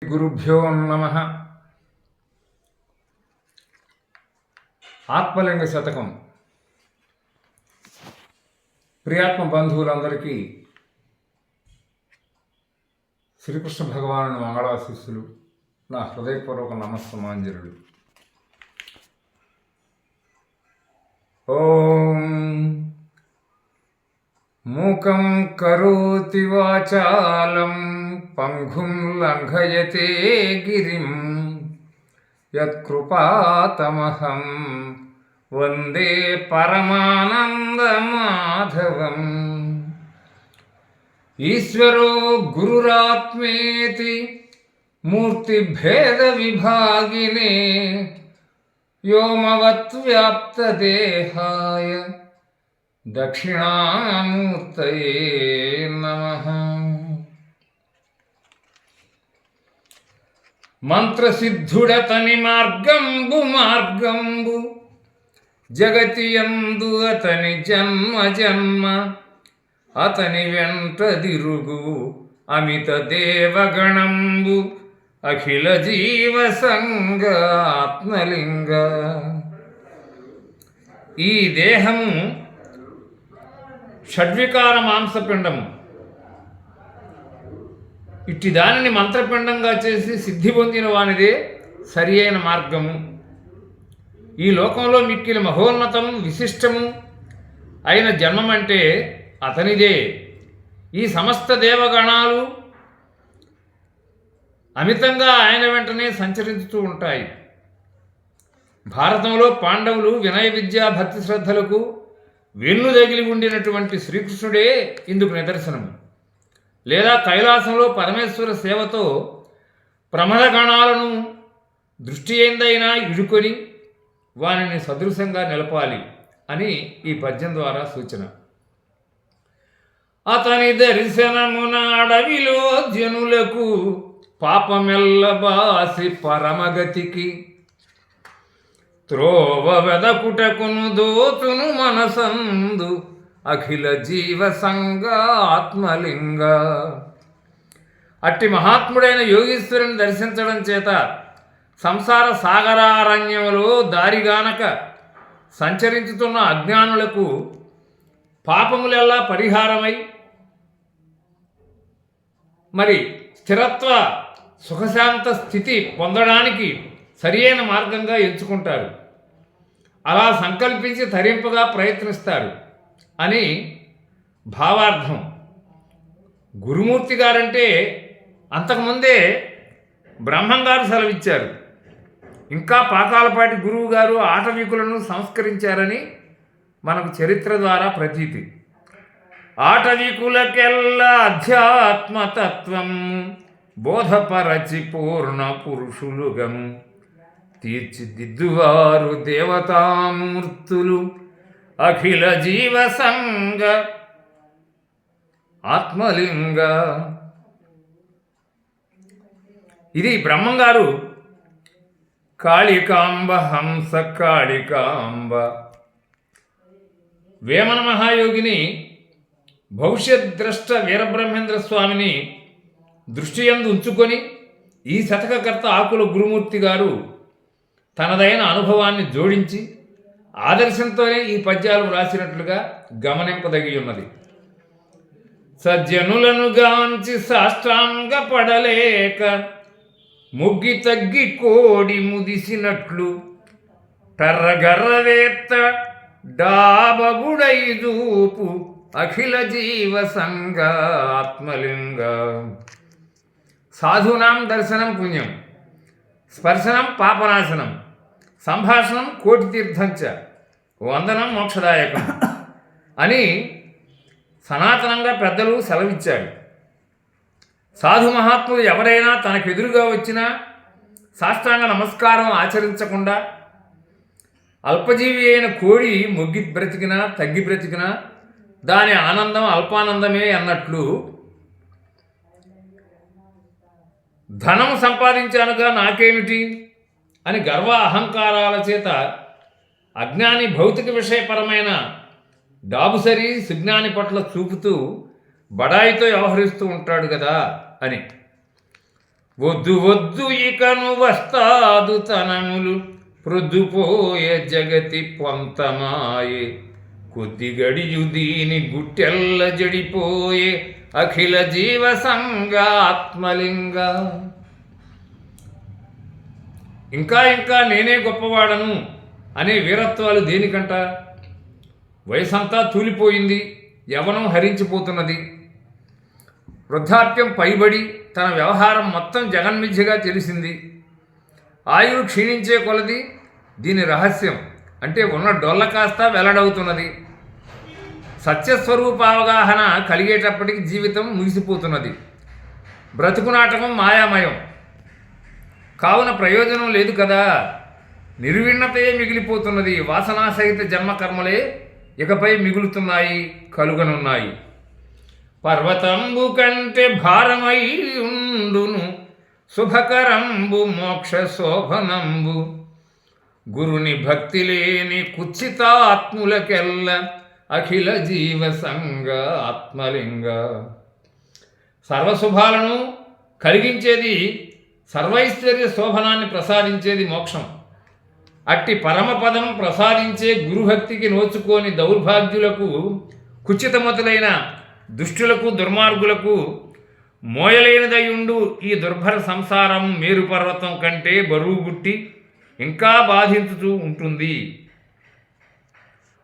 గురుభ్యో నమః. ఆత్మలింగ శతకం. ప్రియాత్మ బంధువులందరికీ శ్రీకృష్ణ భగవాను మంగళాశీస్సులు, నా హృదయపూర్వక నమస్సమాంజలుడు. ఓం మూకం కరోతి వాచాలం పంగుం లంఘయతే గిరిం యత్కృపాతమహం వందే పరమానందమాధవం. ఈశ్వరో గురురాత్మేతి మూర్తిభేద విభాగినే వ్యోమవద్వ్యాప్తదేహాయ దక్షిణామూర్తయే నమః. మంత్రసిద్ధుడతని మార్గంబు జగతి యందు అతని జన్మ అతని వెంట దిరుగు అమిత దేవగణంబు అఖిల జీవ సంగ ఆత్మలింగ. ఈ దేహము షడ్వికార మాంసపిండము. ఇట్టి దానిని మంత్రపిండంగా చేసి సిద్ధి పొందిన వానిదే సరి అయిన మార్గము. ఈ లోకంలో మిక్కిలి మహోన్నతము విశిష్టము అయిన జన్మమంటే అతనిదే. ఈ సమస్త దేవగణాలు అమితంగా ఆయన వెంటనే సంచరించుతూ ఉంటాయి. భారతంలో పాండవులు వినయ విద్యా భక్తి శ్రద్ధలకు వెన్ను తగిలి ఉండినటువంటి శ్రీకృష్ణుడే ఇందుకు నిదర్శనము. లేదా కైలాసంలో పరమేశ్వర సేవతో ప్రమదగణాలను దృష్టి ఏందైనా ఇడుకొని వానిని సదృశంగా నిలపాలి అని ఈ పద్యం ద్వారా సూచన. అతని దర్శనమున అడవిలో జనులకు పాపమెల్లబాసి పరమగతికి త్రోవ వెదకుటకును దోతును మనసందు అఖిల జీవ సంగ ఆత్మలింగ. అట్టి మహాత్ముడైన యోగీశ్వరుని దర్శించడం చేత సంసార సాగరారణ్యంలో దారిగానక సంచరించుతున్న అజ్ఞానులకు పాపములెల్లా పరిహారమై మరి స్థిరత్వ సుఖశాంత స్థితి పొందడానికి సరియైన మార్గంగా ఎంచుకుంటారు. అలా సంకల్పించి తరింపగా ప్రయత్నిస్తారు అని భావార్థం. గురుమూర్తి గారంటే అంతకుముందే బ్రహ్మంగారు సెలవిచ్చారు. ఇంకా పాకాలపాటి గురువు గారు ఆటవీకులను సంస్కరించారని మనకు చరిత్ర ద్వారా ప్రతీతి. ఆటవీకులకెల్లా అధ్యాత్మతత్వం బోధపరచి పూర్ణ పురుషులుగము తీర్చిదిద్దువారు దేవతామూర్తులు అఖిల జీవ సంగ ఆత్మలింగ. ఇది బ్రహ్మంగారు కాళికాంబ హంస కాళికాంబ వేమన మహాయోగిని భవిష్యద్ద్రష్ట వీరబ్రహ్మేంద్ర స్వామిని దృష్టియందు ఉంచుకొని ఈ శతకకర్త ఆకుల గురుమూర్తి గారు తనదైన అనుభవాన్ని జోడించి ఆదర్శంతోనే ఈ పద్యాలు వ్రాసినట్లుగా గమనింపదగి ఉన్నది. సజ్జనులను గాంచి సాష్టాంగ పడలేక ముగ్గి తగ్గి కోడి ముదిసినట్లు టర్రగర్రవేత్త డాబగుడైదూపు అఖిల జీవ సంగ ఆత్మలింగ. సాధూనాం దర్శనం పుణ్యం, స్పర్శనం పాపనాశనం, సంభాషణం కోటి తీర్థంచ, వందనం మోక్షదాయకం అని సనాతనంగా పెద్దలు సెలవిచ్చాడు. సాధు మహాత్ములు ఎవరైనా తనకెదురుగా వచ్చినా సాష్టాంగ నమస్కారం ఆచరించకుండా అల్పజీవి అయిన కోడి మొగ్గి బ్రతికినా తగ్గి బ్రతికినా దాని ఆనందం అల్పానందమే అన్నట్లు ధనం సంపాదించానుగా నాకేమిటి అని గర్వ అహంకారాల చేత అజ్ఞాని భౌతిక విషయపరమైన డాబుసరి సుజ్ఞాని పట్ల చూపుతూ బడాయితో వ్యవహరిస్తూ ఉంటాడు కదా అని. వద్దు వద్దు ఇకను వస్తాదు తనములు ప్రొద్దుపోయే జగతి పొంతమాయే కొద్ది గడియు దీని గుట్టెల్ల జడిపోయే అఖిల జీవ సంగాత్మలింగ. ఇంకా ఇంకా నేనే గొప్పవాడను అనే వీరత్వాలు దేనికంట? వయసంతా తూలిపోయింది, యవనం హరించిపోతున్నది, వృద్ధాప్యం పైబడి తన వ్యవహారం మొత్తం జగన్మిథ్యగా తెలిసింది, ఆయువు క్షీణించే కొలది దీని రహస్యం అంటే ఉన్న డొల్ల కాస్త వెల్లడవుతున్నది, సత్యస్వరూప అవగాహన కలిగేటప్పటికి జీవితం ముగిసిపోతున్నది, బ్రతుకు నాటకం మాయామయం కావున ప్రయోజనం లేదు కదా, నిర్విణ్ణతయే మిగిలిపోతున్నది, వాసనాసహిత జన్మకర్మలే ఇకపై మిగులుతున్నాయి, కలుగనున్నాయి. పర్వతంబు కంటే భారమై ఉండును శుభకరంబు మోక్ష శోభనంబు గురుని భక్తి లేని కుత్సితాత్ములకెల్ల అఖిల జీవ సంగ ఆత్మలింగ. సర్వశుభాలను కలిగించేది, సర్వైశ్వర్య శోభనాన్ని ప్రసాదించేది మోక్షం. అట్టి పరమపదం ప్రసాదించే గురుభక్తికి నోచుకోని దౌర్భాగ్యులకు, కుచితమతులైన దుష్టులకు, దుర్మార్గులకు మోయలేనిదయుండు ఈ దుర్భర సంసారం మేరు పర్వతం కంటే బరువు గుట్టి ఇంకా బాధించుతూ ఉంటుంది.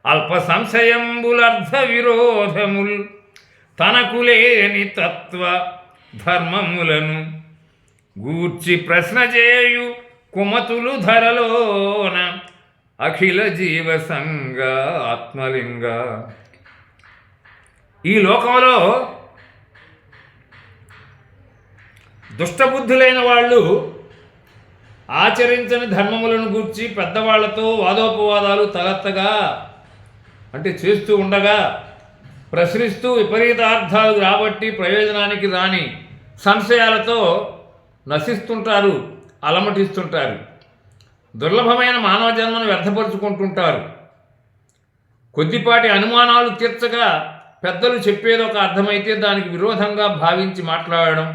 అల్ప సంశయంబులర్ధ విరోధముల్ తనకు లేని తత్వ ధర్మములను గూర్చి ప్రశ్న చేయు కుమతులు ధరలోన అఖిల జీవ సంగ ఆత్మలింగ. ఈ లోకంలో దుష్టబుద్ధులైన వాళ్ళు ఆచరించని ధర్మములను గూర్చి పెద్దవాళ్లతో వాదోపవాదాలు తలెత్తగా అంటే చేస్తూ ఉండగా ప్రశ్నిస్తూ విపరీతార్థాలు రాబట్టి ప్రయోజనానికి రాని సంశయాలతో నశిస్తుంటారు, అలమటిస్తుంటారు, దుర్లభమైన మానవ జన్మను వ్యర్థపరుచుకుంటుంటారు. కొద్దిపాటి అనుమానాలు తీర్చగా పెద్దలు చెప్పేదొక అర్థమైతే దానికి విరోధంగా భావించి మాట్లాడడం,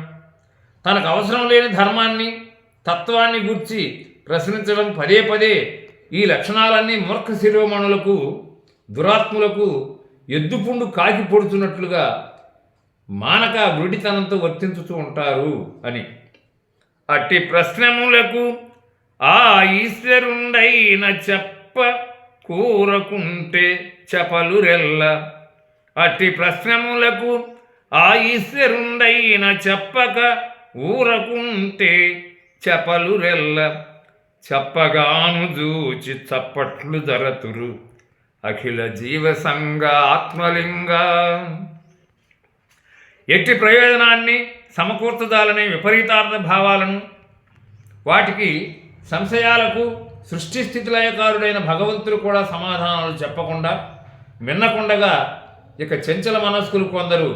తనకు అవసరం లేని ధర్మాన్ని, తత్వాన్ని గూర్చి ప్రశ్నించడం పదే పదే ఈ లక్షణాలన్నీ మూర్ఖ శిరోమణులకు, దురాత్ములకు ఎద్దుపుండు కాకి పొడుచున్నట్లుగా మానక గుడితనంతో వర్తించుతూ ఉంటారు అని. అట్టి ప్రశ్నములకు ఆ ఈశ్వరుండైన చెప్ప కూరకుంటే చపలు రెల్ల. అట్టి ప్రశ్నములకు ఆ ఈశ్వరుండైన చెప్పక ఊరకుంటే చపలు రెల్ల. చెప్పగాను జూచి చప్పట్లు జరతురు అఖిల జీవ సంగ ఆత్మలింగ. ఎట్టి ప్రయోజనాన్ని సమకూర్చదాలనే విపరీతార్థ భావాలను, వాటికి సంశయాలకు సృష్టి స్థితిలయకారుడైన భగవంతుడు కూడా సమాధానాలు చెప్పకుండా విన్నకుండగా ఇక చంచల మనస్కులు కొందరు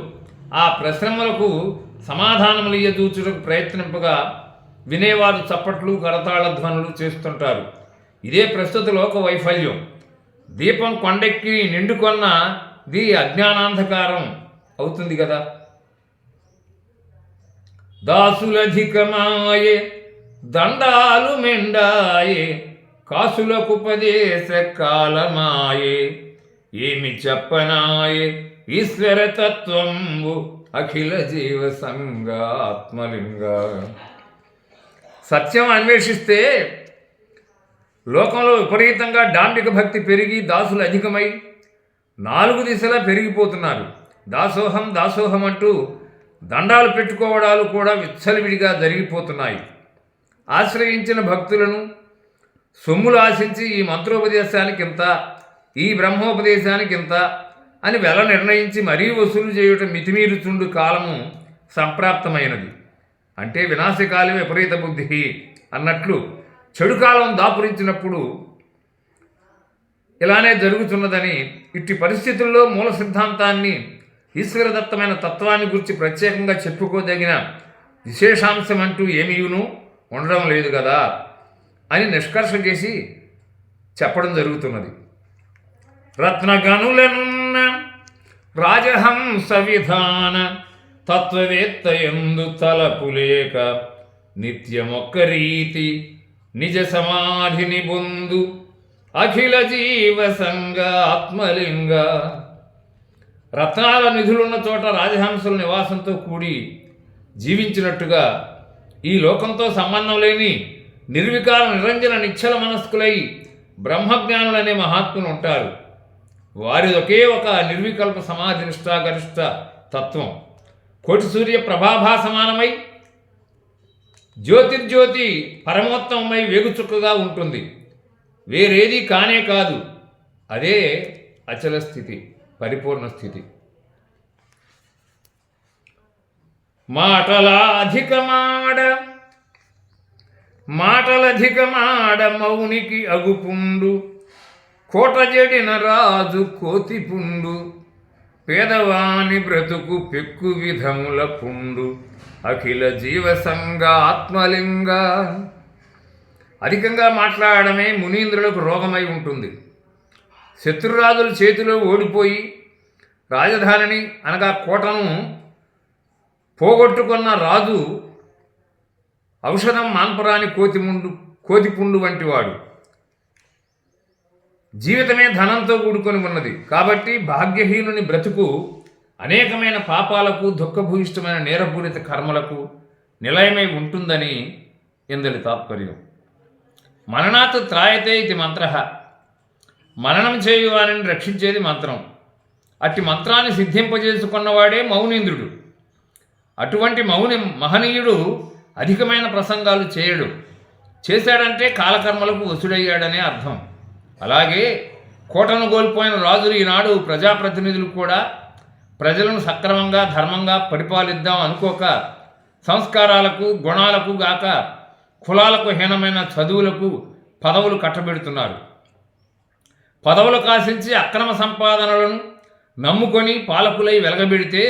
ఆ ప్రశ్నములకు సమాధానములు ఇయ్యదూచుటకు ప్రయత్నింపగా వినేవారు చప్పట్లు, కరతాళ ధ్వనులు చేస్తుంటారు. ఇదే ప్రస్తుత లోక వైఫల్యం. దీపం కొండెక్కి నిండుకొన్న ది అజ్ఞానాంధకారం అవుతుంది కదా. దాసులధికమాయే దండాలు మెండాయే కాసులకుపదేశ కాలమాయే ఏమి చెప్పనాయే ఈశ్వరతత్వంబు అఖిల జీవ సంగ ఆత్మలింగ. సత్యం అన్వేషిస్తే లోకంలో విపరీతంగా డాంబిక భక్తి పెరిగి దాసులు అధికమై 4 దిశలా పెరిగిపోతున్నారు. దాసోహం దాసోహం అంటూ దండాలు పెట్టుకోవడాలు కూడా విచ్చలవిడిగా జరిగిపోతున్నాయి. ఆశ్రయించిన భక్తులను సొమ్ములు ఆశించి ఈ మంత్రోపదేశానికి ఇంత, ఈ బ్రహ్మోపదేశానికి ఇంత అని వెల నిర్ణయించి మరీ వసూలు చేయటం మితిమీరుచుండు కాలము సంప్రాప్తమైనది. అంటే వినాశకాలి విపరీత బుద్ధి అన్నట్లు చెడు కాలం దాపురించినప్పుడు ఇలానే జరుగుతున్నదని, ఇట్టి పరిస్థితుల్లో మూల సిద్ధాంతాన్ని, ఈశ్వరదత్తమైన తత్వాన్ని గురించి ప్రత్యేకంగా చెప్పుకోదగిన విశేషాంశం అంటూ ఏమీయును ఉండడం లేదు కదా అని నిష్కర్ష చేసి చెప్పడం జరుగుతున్నది. రత్నగనులనున్న రాజహంస విధాన తత్వవేత్త ఎందు తలపులేక నిత్యమొక్క రీతి నిజ సమాధిని బొందు అఖిల జీవ సంగ ఆత్మలింగ. రత్నాల నిధులున్న చోట రాజహంసుల నివాసంతో కూడి జీవించినట్టుగా ఈ లోకంతో సంబంధం లేని నిర్వికార నిరంజన నిశ్చల మనస్కులై బ్రహ్మజ్ఞానులనే మహాత్ములు ఉంటారు. వారి ఒకే ఒక నిర్వికల్ప సమాధి నిష్ఠాగరిష్ట తత్వం కోటి సూర్య ప్రభాభాసమానమై జ్యోతిర్జ్యోతి పరమోత్తమమై వేగుచుక్కగా ఉంటుంది. వేరేది కానే కాదు. అదే అచల స్థితి, పరిపూర్ణ స్థితి. మాటలధికమాడ మౌనికి అగుపుండు కోట జడిన రాజు కోతిపుండు పేదవాని బ్రతుకు పెక్కు విధముల పుండు అఖిల జీవసంగ ఆత్మలింగ. అధికంగా మాట్లాడమే మునీంద్రులకు రోగమై ఉంటుంది. శత్రురాజుల చేతిలో ఓడిపోయి రాజధానిని అనగా కోటను పోగొట్టుకున్న రాజు ఔషధం మాన్పరాని కోతిపుండు వంటివాడు. జీవితమే ధనంతో కూడుకొని ఉన్నది కాబట్టి భాగ్యహీనుని బ్రతుకు అనేకమైన పాపాలకు దుఃఖభూయిష్టమైన నేరపూరిత కర్మలకు నిలయమై ఉంటుందని ఇందలి తాత్పర్యం. మననాత్ త్రాయతే ఇది మంత్ర. మననం చేయువారిని రక్షించేది మంత్రం. అట్టి మంత్రాన్ని సిద్ధింపజేసుకున్నవాడే మౌనీంద్రుడు. అటువంటి మహనీయుడు అధికమైన ప్రసంగాలు చేయడు. చేశాడంటే కాలకర్మలకు వసుడయ్యాడనే అర్థం. అలాగే కోటను కోల్పోయిన రాజులు ఈనాడు ప్రజాప్రతినిధులు కూడా ప్రజలను సక్రమంగా ధర్మంగా పరిపాలిద్దాం అనుకోక సంస్కారాలకు గుణాలకు గాక కులాలకు హీనమైన చదువులకు పదవులు కట్టబెడుతున్నారు. పదవులు కాసించి అక్రమ సంపాదనలను నమ్ముకొని పాలకులై వెలగబెడితే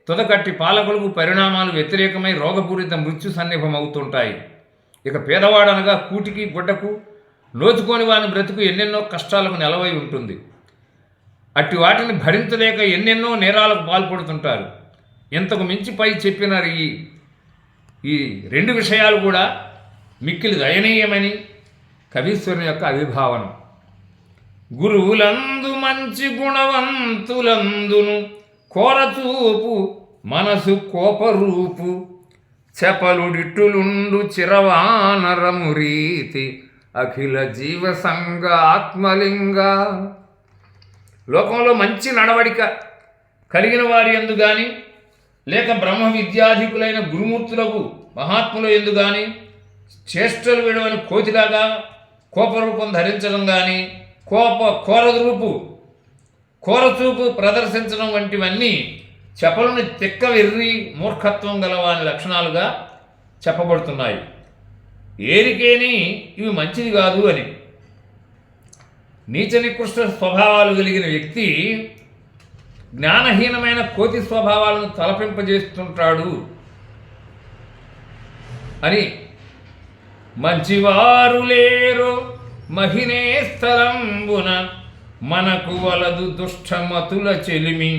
తుదకట్టి పాలకులకు పరిణామాలు వ్యతిరేకమై రోగపూరిత మృత్యు సన్నిభమవుతుంటాయి. ఇక పేదవాడనగా కూటికి గుడ్డకు నోచుకొని వాని బ్రతుకు ఎన్నెన్నో కష్టాలకు నెలవై ఉంటుంది. అట్టి వాటిని భరించలేక ఎన్నెన్నో నేరాలకు పాల్పడుతుంటారు. ఇంతకు మించి పై చెప్పిన ఈ రెండు విషయాలు కూడా మిక్కిలి దయనీయమని కవీశ్వరుని యొక్క అభిభావనం. గురువులందు మంచి గుణవంతులందును కోరచూపు మనసు కోపరూపు చెపలుడిట్టులుండు చిరవానరము రీతి అఖిల జీవసంగ ఆత్మలింగ. లోకంలో మంచి నడవడిక కలిగిన వారి యందు గాని లేక బ్రహ్మ విద్యాధికులైన గురుమూర్తులకు మహాత్ముల యందు గాని చేష్టలు విడవని కోతిలాగా కోపరూపం ధరించడం కానీ కోరచూపు ప్రదర్శించడం వంటివన్నీ చెపలను తిక్క వెర్రి మూర్ఖత్వం గలవాని లక్షణాలుగా చెప్పబడుతున్నాయి. ఏరికేని ఇవి మంచిది కాదు అని. నీచ నికృష్ట స్వభావాలు కలిగిన వ్యక్తి జ్ఞానహీనమైన కోతి స్వభావాలను తలపింపజేస్తుంటాడు అని. మంచివారు లేరు మహినే స్థలంబున మనకు వలదు దుష్టమతుల చెలిమి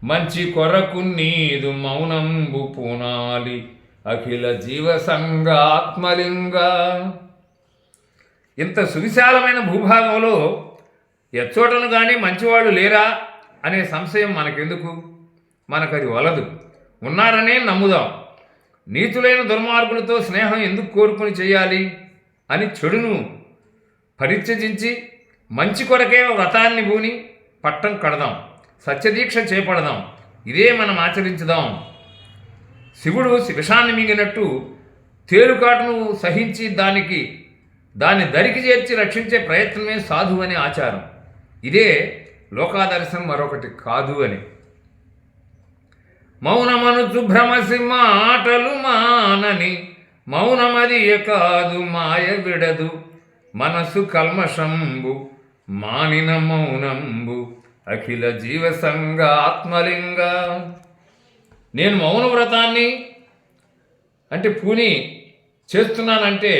మంచి కొరకు నీదు మౌనంబు పూనాలి అఖిల జీవసంగ ఆత్మలింగ. ఇంత సువిశాలమైన భూభాగంలో ఎచ్చోటను కానీ మంచివాళ్ళు లేరా అనే సంశయం మనకెందుకు? మనకది వలదు. ఉన్నారనే నమ్ముదాం. నీచులైన దుర్మార్గులతో స్నేహం ఎందుకు కోరుకుని చేయాలి అని చెడును పరిత్యజించి మంచి కొరకే వ్రతాన్ని పూని పట్టం కడదాం, సత్యదీక్ష చేపడదాం. ఇదే మనం ఆచరించుదాం. శివుడు విషాన్ని మింగినట్టు తేలుకాటును సహించి దాన్ని దరికి చేర్చి రక్షించే ప్రయత్నమే సాధువు అనే ఆచారం. ఇదే లోకాదర్శనం, మరొకటి కాదు అని. మౌనమనుచు భ్రమసి మాటలు మానని మౌనమది కాదు మాయ విడదు మనసు కల్మషంబు మానిన మౌనంబు అఖిల జీవసంగ ఆత్మలింగ. నేను మౌన వ్రతాన్ని అంటే పూని చేస్తున్నానంటే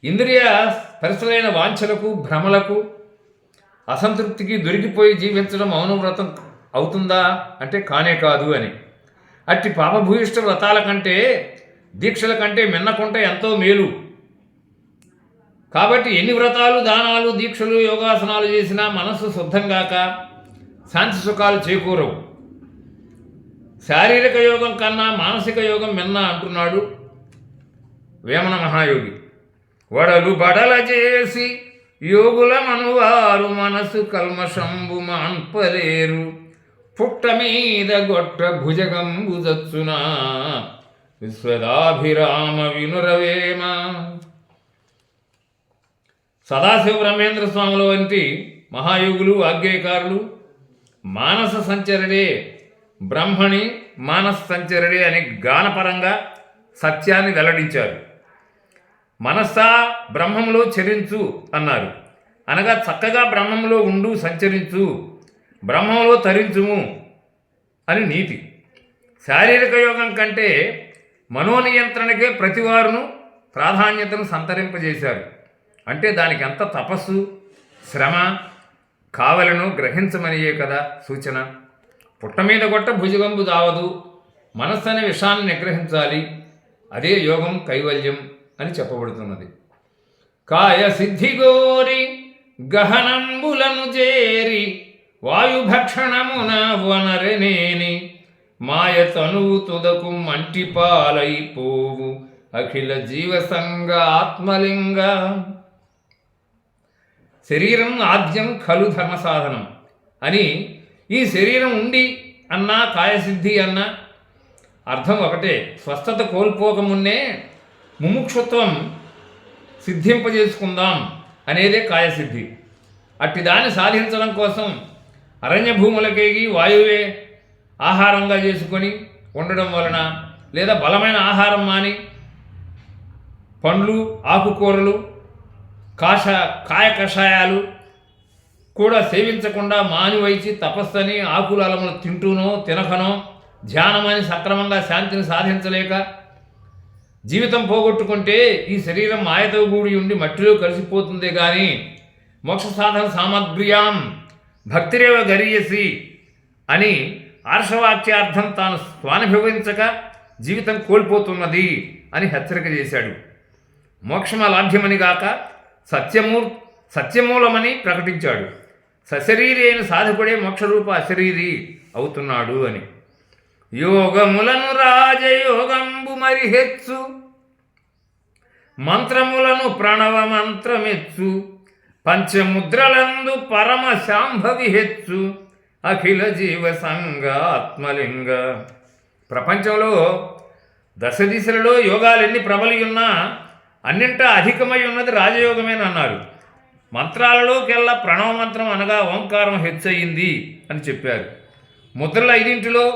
ఇంద్రియ పరిసరైన వాంఛలకు భ్రమలకు అసంతృప్తికి దొరికిపోయి జీవించడం మౌనవ్రతం అవుతుందా అంటే కానే కాదు అని. అట్టి పాపభూయిష్ట వ్రతాల కంటే దీక్షల కంటే మిన్నకుంట ఎంతో మేలు. కాబట్టి ఎన్ని వ్రతాలు, దానాలు, దీక్షలు, యోగాసనాలు చేసినా మనస్సు శుద్ధంగాక శాంతి సుఖాలు చేకూరవు. శారీరక యోగం కన్నా మానసిక యోగం మిన్న అంటున్నాడు వేమన మహాయోగి. వడలు బడల చేసి యోగుల మనువారు మనసు కల్మషంబు మాన్పలేరు, పుట్ట మీద గొట్ట భుజగంబు జచ్చునా విశ్వదాభిరామ వినురవేమ. సదాశివ బ్రహ్మేంద్ర స్వాముల వంటి మహాయోగులు, ఆజ్ఞేయకారులు మానస సంచరుడే బ్రహ్మణి, మానస సంచరుడే అని గానపరంగా సత్యాన్ని వెల్లడించారు. మనస్సా బ్రహ్మంలో చరించు అన్నారు. అనగా చక్కగా బ్రహ్మంలో ఉండు, సంచరించు, బ్రహ్మంలో తరించుము అని నీతి. శారీరక యోగం కంటే మనోనియంత్రణకే ప్రతివారును ప్రాధాన్యతను సంతరింపజేశారు. అంటే దానికి ఎంత తపస్సు, శ్రమ కావలను గ్రహించమనియే కదా సూచన. పుట్ట మీద కొట్ట భుజగంబు దావదు, మనస్సు అనే విషయాన్ని నిగ్రహించాలి. అదే యోగం, కైవల్యం అని చెప్పబడుతున్నది. కాయ సిద్ధిగోరి గహనంబులను చేరి వాయుభక్షణమున వనరనేని మాయ తనువు తుదకు మంటిపాలైపోవు అఖిల జీవసంగ ఆత్మలింగ. శరీరం ఆద్యం ఖలు ధర్మ సాధనం అని ఈ శరీరం ఉండి అన్నా, కాయసిద్ధి అన్నా అర్థం ఒకటే. స్వస్థత కోల్పోకమున్నే ముముక్షుత్వం సిద్ధింపజేసుకుందాం అనేదే కాయసిద్ధి. అట్టి దాన్ని సాధించడం కోసం అరణ్య భూములకేగి వాయువే ఆహారంగా చేసుకొని ఉండడం వలన, లేదా బలమైన ఆహారం మాని పండ్లు, ఆకుకూరలు, కాయ కషాయాలు కూడా సేవించకుండా మానివైచి తపస్సని ఆకులు అలములు తింటూనో తినకనో ధ్యానమని సక్రమంగా శాంతిని సాధించలేక జీవితం పోగొట్టుకుంటే ఈ శరీరం మాయతో కూడి ఉండి మట్టిలో కలిసిపోతుందే కానీ మోక్ష సాధన సామగ్ర్యాం భక్తిరేవ గరీయసి అని ఆర్షవాక్యార్థం తాను స్వానుభవించక జీవితం కోల్పోతున్నది అని హెచ్చరిక చేశాడు. మోక్షమలాభ్యమని గాక సత్యమూలమని ప్రకటించాడు. సశరీరి అయిన సాధకుడే మోక్షరూప అశరీరి అవుతున్నాడు అని. యోగములను రాజయోగంబు మరి హెచ్చు, మంత్రములను ప్రణవ మంత్రమెచ్చు, పంచముద్రలందు పరమ శాంభవి హెచ్చు అఖిల జీవ సంగ ఆత్మలింగ. ప్రపంచంలో దశ దిశలలో యోగాలెన్ని ప్రబలి ఉన్నా అన్నింటా అధికమై ఉన్నది రాజయోగమేనన్నారు. మంత్రాలలోకెల్లా ప్రణవ మంత్రం అనగా ఓంకారం హెచ్చయింది అని చెప్పారు. ముద్రల 5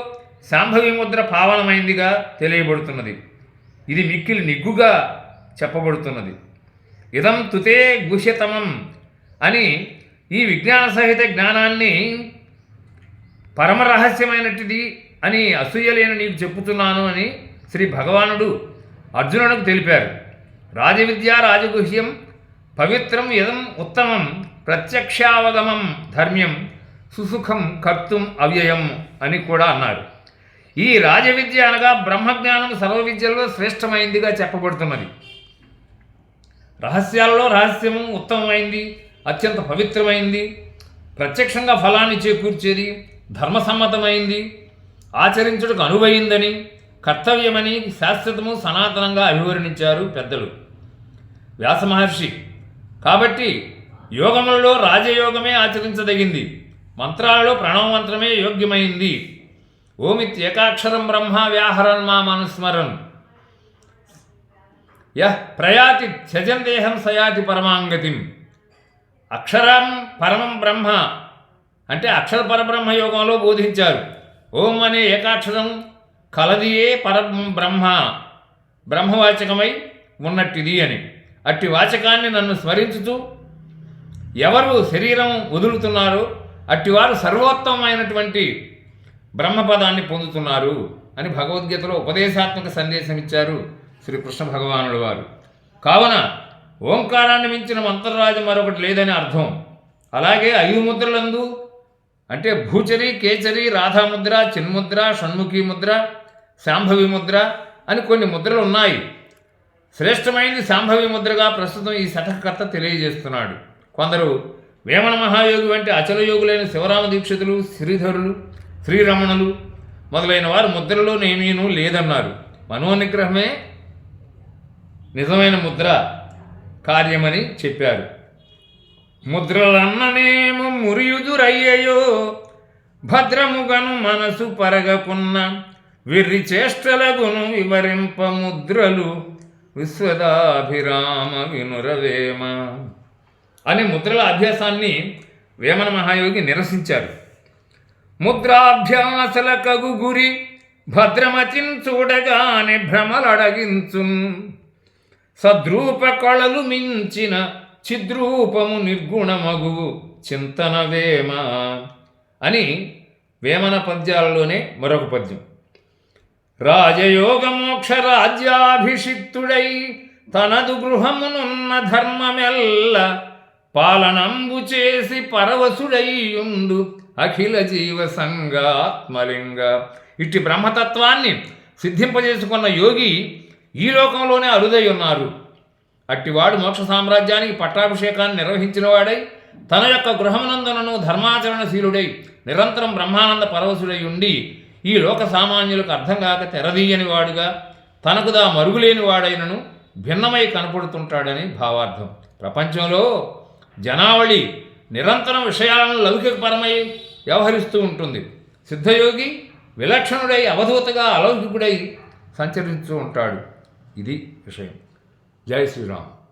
శాంభవి ముద్ర పావనమైందిగా తెలియబడుతున్నది. ఇది మిక్కిలి నిగ్గుగా చెప్పబడుతున్నది. ఇదం తుతే గుహ్యతమం అని ఈ విజ్ఞాన సహిత జ్ఞానాన్ని పరమరహస్యమైనటిది అని అసూయలేని నీకు చెప్పుతున్నాను అని శ్రీ భగవానుడు అర్జునుడికి తెలిపారు. రాజవిద్య రాజగుహ్యం పవిత్రం యదం ఉత్తమం ప్రత్యక్షావగమం ధర్మ్యం సుసుఖం కర్తుం అవ్యయం అని కూడా అన్నారు. ఈ రాజవిద్య అనగా బ్రహ్మజ్ఞానం సర్వ విద్యల్లో శ్రేష్టమైందిగా చెప్పబడుతున్నది. రహస్యాలలో రహస్యము ఉత్తమమైంది, అత్యంత పవిత్రమైంది, ప్రత్యక్షంగా ఫలాన్ని చేకూర్చేది, ధర్మసమ్మతమైంది, ఆచరించుటకు అనువైందని, కర్తవ్యమని శాశ్వతము సనాతనంగా అభివర్ణించారు పెద్దలు, వ్యాస మహర్షి. కాబట్టి యోగములలో రాజయోగమే ఆచరించదగింది, మంత్రాలలో ప్రణవ మంత్రమే యోగ్యమైంది. ఓమిత్యేకాక్షరం బ్రహ్మ వ్యాహరన్ మా మనుస్మరన్ యః ప్రయాతి త్యజన్ దేహం సయాతి పరమాంగతిం. అక్షరం పరమం బ్రహ్మ అంటే అక్షర పరబ్రహ్మ యోగంలో బోధించారు. ఓం అనే ఏకాక్షరం కలదియే పరబ్రహ్మ, బ్రహ్మవాచకమై ఉన్నట్టిది అని. అట్టి వాచకాన్ని నన్ను స్మరించుతూ ఎవరు శరీరం వదులుతున్నారో అట్టివారు సర్వోత్తమైనటువంటి బ్రహ్మపదాన్ని పొందుతున్నారు అని భగవద్గీతలో ఉపదేశాత్మక సందేశం ఇచ్చారు శ్రీకృష్ణ భగవానుడు వారు. కావున ఓంకారాన్ని మించిన మంత్రరాజు మరొకటి లేదని అర్థం. అలాగే 5 ముద్రలందు అంటే భూచరి, కేచరి, రాధాముద్ర, చిన్ముద్ర, షణ్ముఖి ముద్ర, శాంభవి ముద్ర, అని కొన్ని ముద్రలు ఉన్నాయి. శ్రేష్టమైనది శాంభవి ముద్రగా ప్రస్తుతం ఈ శతకకర్త తెలియజేస్తున్నాడు. కొందరు వేమన మహాయోగి వంటి అచల యోగులైన శివరామ దీక్షితులు, శ్రీధరులు, శ్రీరమణులు మొదలైన వారు ముద్రలో నేమీనూ లేదన్నారు. మనోనిగ్రహమే నిజమైన ముద్ర కార్యమని చెప్పారు. ముద్రలన్ననేమో మురియుదురయ్యయో భద్రముగను మనసు పరగకున్న విర్రి చేష్టలగును వివరింప ముద్రలు విశ్వదాభిరామ వినురవేమ అని ముద్రల అభ్యాసాన్ని వేమన మహాయోగి నిరసించారు. ముద్రాభ్యాసల కగు గురి భద్రమతిన్ చూడగానే భ్రమలడగించున్ సద్రూప కళలు మించిన చిద్రూపము నిర్గుణమగు చింతనవేమ అని వేమన పద్యాలలోనే మరొక పద్యం. రాజయోగమోక్ష రాజ్యాభిషిక్తుడై తనదు గృహమునున్న ధర్మమెల్ల పాలనంబు చేసి పరవశుడైయుండు అఖిల జీవ సంగాత్మలింగ. ఇట్టి బ్రహ్మతత్వాన్ని సిద్ధింపజేసుకున్న యోగి ఈ లోకంలోనే అరుదై ఉన్నారు. అట్టివాడు మోక్ష సామ్రాజ్యానికి పట్టాభిషేకాన్ని నిర్వహించినవాడై తన యొక్క గృహమునందునను ధర్మాచరణశీలుడై నిరంతరం బ్రహ్మానంద పరవశుడై ఉండి ఈ లోక సామాన్యులకు అర్థం కాక తెరదీయని వాడుగా తనకుదా మరుగులేని వాడైనను భిన్నమై కనపడుతుంటాడని భావార్థం. ప్రపంచంలో జనావళి నిరంతరం విషయాలను లౌకికపరమై వ్యవహరిస్తూ ఉంటుంది. సిద్ధయోగి విలక్షణుడై అవధూతగా అలౌకికుడై సంచరిస్తూ ఉంటాడు. ఇది విషయం. జై శ్రీరామ్.